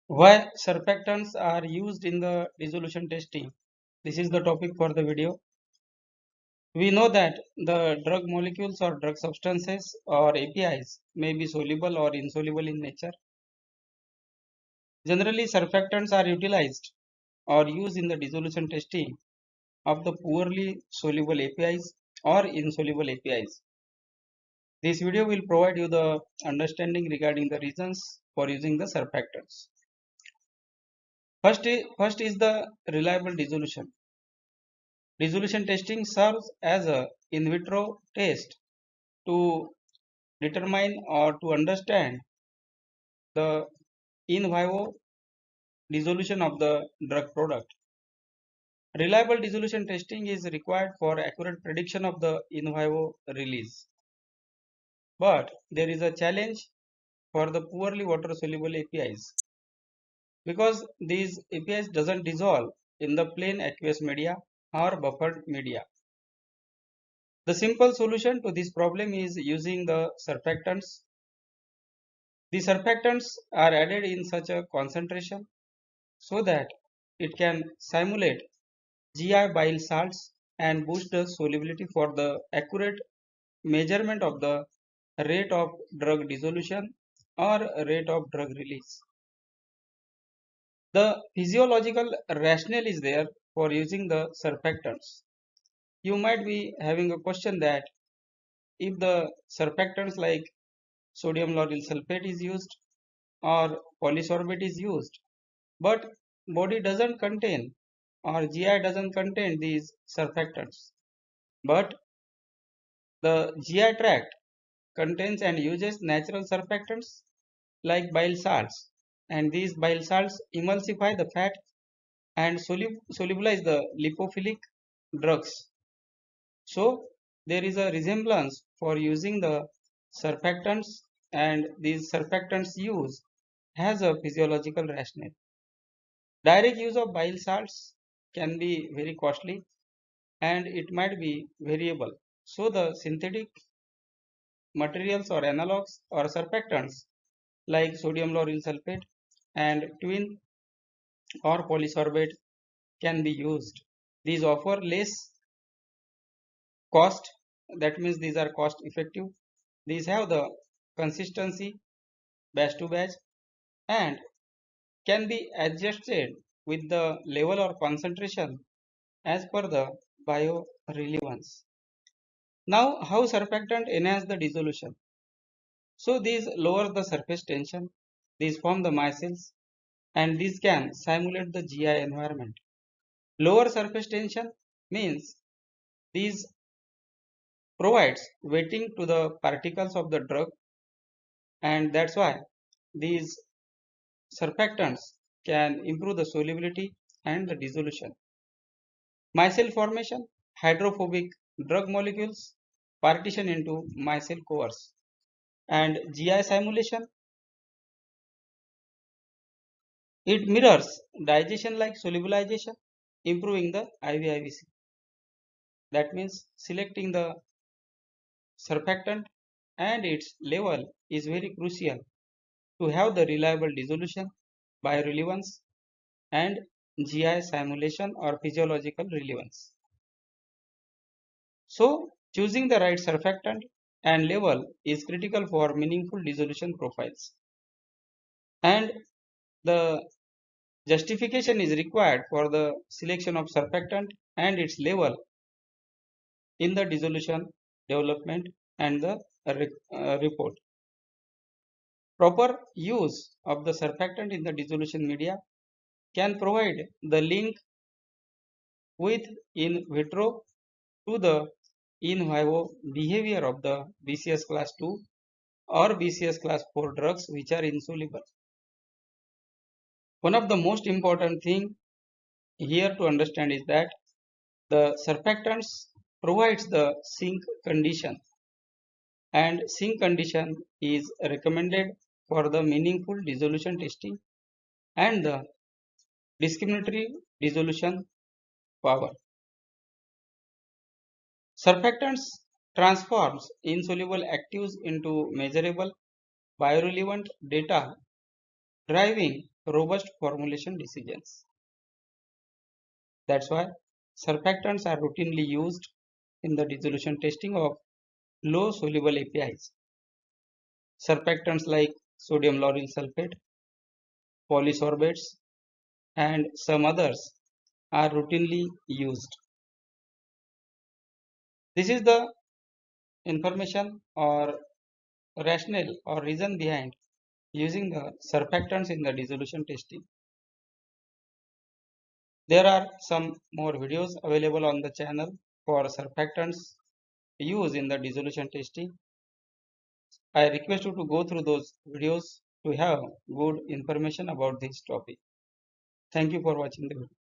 Why surfactants are used in the dissolution testing? This is the topic for the video. We know that the drug molecules or drug substances or APIs may be soluble or insoluble in nature. Generally, surfactants are utilized or used in the dissolution testing of the poorly soluble APIs or insoluble APIs. This video will provide you the understanding regarding the reasons for using the surfactants. First is the reliable dissolution. Dissolution testing serves as a in vitro test to determine or to understand the in vivo dissolution of the drug product. Reliable dissolution testing is required for accurate prediction of the in vivo release. But there is a challenge for the poorly water soluble APIs because these APIs doesn't dissolve in the plain aqueous media or buffered media. The simple solution to this problem is using the surfactants. The surfactants are added in such a concentration so that it can simulate GI bile salts and boost the solubility for the accurate measurement of the rate of drug dissolution or rate of drug release. The physiological rationale is there for using the surfactants. You might be having a question that if the surfactants like sodium lauryl sulfate is used or polysorbate is used, but body doesn't contain or GI doesn't contain these surfactants, but the GI tract contains and uses natural surfactants like bile salts, and these bile salts emulsify the fat and solubilize the lipophilic drugs. So there is a resemblance for using the surfactants, and these surfactants use has a physiological rationale. Direct use of bile salts can be very costly and it might be variable. So the synthetic materials or analogs or surfactants like sodium lauryl sulfate and twin or polysorbate can be used. These offer less cost, that means these are cost effective. These have the consistency batch to batch and can be adjusted with the level or concentration as per the biorelevance. Now, how surfactant enhance the dissolution? So these lower the surface tension, these form the micelles, and these can simulate the GI environment. Lower surface tension means these provides wetting to the particles of the drug, and that's why these surfactants can improve the solubility and the dissolution. Micelle formation, hydrophobic drug molecules partition into micelle cores, and GI simulation, it mirrors digestion like solubilization, improving the IVIVC. That means selecting the surfactant and its level is very crucial to have the reliable dissolution, biorelevance, and GI simulation or physiological relevance. So, choosing the right surfactant and level is critical for meaningful dissolution profiles. And the justification is required for the selection of surfactant and its level in the dissolution development and the report. Proper use of the surfactant in the dissolution media can provide the link with in vitro to the in vivo behavior of the BCS class 2 or BCS class 4 drugs which are insoluble. One of the most important thing here to understand is that the surfactants provides the sink condition, and sink condition is recommended for the meaningful dissolution testing and the discriminatory dissolution power. Surfactants transforms insoluble actives into measurable biorelevant data, driving robust formulation decisions. That's why surfactants are routinely used in the dissolution testing of low soluble APIs. Surfactants like sodium lauryl sulfate, polysorbates, and some others are routinely used. This is the information or rationale or reason behind using the surfactants in the dissolution testing. There are some more videos available on the channel for surfactants used in the dissolution testing. I request you to go through those videos to have good information about this topic. Thank you for watching the video.